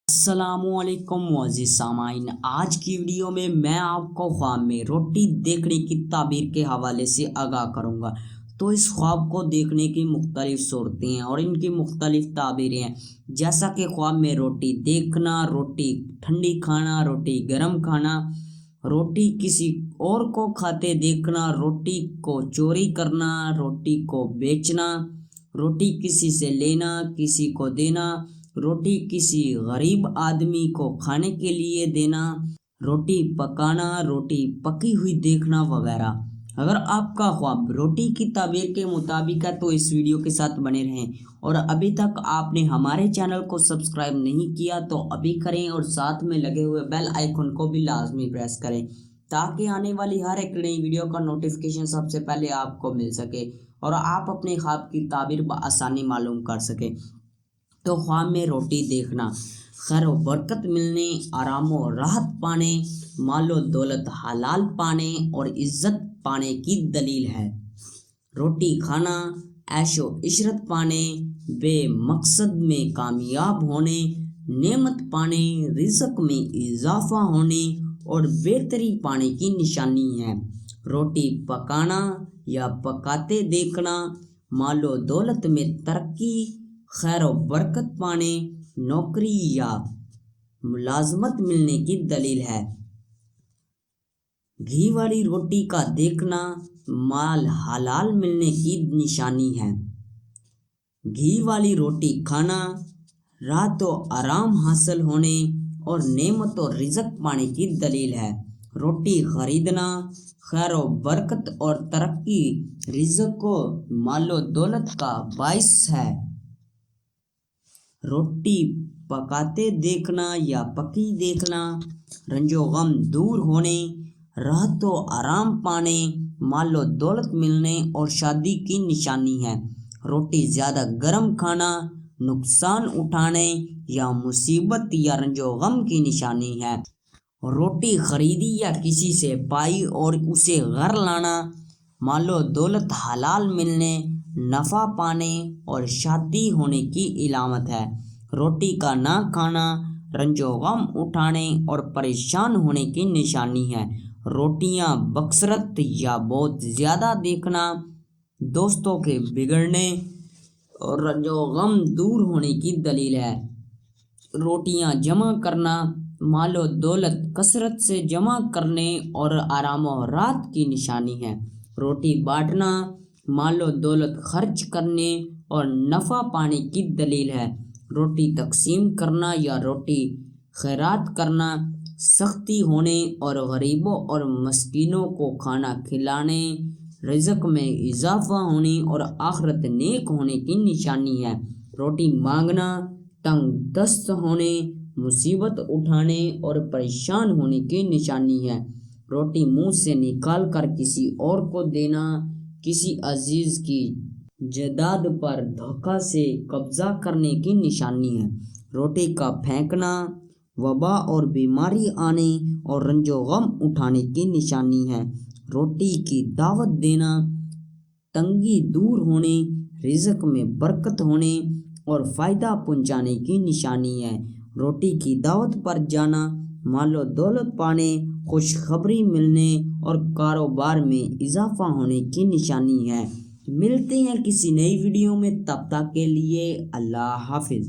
السلام علیکم معزز سامعین، آج کی ویڈیو میں آپ کو خواب میں روٹی دیکھنے کی تعبیر کے حوالے سے آگاہ کروں گا۔ تو اس خواب کو دیکھنے کی مختلف صورتیں ہیں اور ان کی مختلف تعبیریں ہیں، جیسا کہ خواب میں روٹی دیکھنا، روٹی ٹھنڈی کھانا، روٹی گرم کھانا، روٹی کسی اور کو کھاتے دیکھنا، روٹی کو چوری کرنا، روٹی کو بیچنا، روٹی کسی سے لینا، کسی کو دینا، روٹی کسی غریب آدمی کو کھانے کے لیے دینا، روٹی پکانا، روٹی پکی ہوئی دیکھنا وغیرہ۔ اگر آپ کا خواب روٹی کی تعبیر کے مطابق ہے تو اس ویڈیو کے ساتھ بنے رہیں، اور ابھی تک آپ نے ہمارے چینل کو سبسکرائب نہیں کیا تو ابھی کریں، اور ساتھ میں لگے ہوئے بیل آئیکن کو بھی لازمی پریس کریں تاکہ آنے والی ہر ایک نئی ویڈیو کا نوٹیفیکیشن سب سے پہلے آپ کو مل سکے اور آپ اپنے خواب کی تعبیر بآسانی معلوم کر سکیں۔ تو خواب میں روٹی دیکھنا خیر و برکت ملنے، آرام و راحت پانے، مال و دولت حلال پانے اور عزت پانے کی دلیل ہے۔ روٹی کھانا عیش و عشرت پانے، بے مقصد میں کامیاب ہونے، نعمت پانے، رزق میں اضافہ ہونے اور بہتری پانے کی نشانی ہے۔ روٹی پکانا یا پکاتے دیکھنا مال و دولت میں ترقی، خیر و برکت پانے، نوکری یا ملازمت ملنے کی دلیل ہے۔ گھی والی روٹی کا دیکھنا مال حلال ملنے کی نشانی ہے۔ گھی والی روٹی کھانا راحت و آرام حاصل ہونے اور نعمت و رزق پانے کی دلیل ہے۔ روٹی خریدنا خیر و برکت اور ترقی، رزق و مال و دولت کا باعث ہے۔ روٹی پکاتے دیکھنا یا پکی دیکھنا رنج و غم دور ہونے، راحت و آرام پانے، مال و دولت ملنے اور شادی کی نشانی ہے۔ روٹی زیادہ گرم کھانا نقصان اٹھانے یا مصیبت یا رنج و غم کی نشانی ہے۔ روٹی خریدی یا کسی سے پائی اور اسے گھر لانا مال و دولت حلال ملنے، نفع پانے اور شادی ہونے کی علامت ہے۔ روٹی کا نہ کھانا رنج و غم اٹھانے اور پریشان ہونے کی نشانی ہے۔ روٹیاں بکثرت یا بہت زیادہ دیکھنا دوستوں کے بگڑنے اور رنج و غم دور ہونے کی دلیل ہے۔ روٹیاں جمع کرنا مال و دولت کثرت سے جمع کرنے اور آرام و راحت کی نشانی ہے۔ روٹی بانٹنا مال و دولت خرچ کرنے اور نفع پانے کی دلیل ہے۔ روٹی تقسیم کرنا یا روٹی خیرات کرنا سختی ہونے اور غریبوں اور مسکینوں کو کھانا کھلانے، رزق میں اضافہ ہونے اور آخرت نیک ہونے کی نشانی ہے۔ روٹی مانگنا تنگ دست ہونے، مصیبت اٹھانے اور پریشان ہونے کی نشانی ہے۔ روٹی منہ سے نکال کر کسی اور کو دینا کسی عزیز کی جائیداد پر دھوکہ سے قبضہ کرنے کی نشانی ہے۔ روٹی کا پھینکنا وبا اور بیماری آنے اور رنج و غم اٹھانے کی نشانی ہے۔ روٹی کی دعوت دینا تنگی دور ہونے، رزق میں برکت ہونے اور فائدہ پہنچانے کی نشانی ہے۔ روٹی کی دعوت پر جانا مال و دولت پانے، خوشخبری ملنے اور کاروبار میں اضافہ ہونے کی نشانی ہے۔ ملتے ہیں کسی نئی ویڈیو میں، تب تک کے لیے اللہ حافظ۔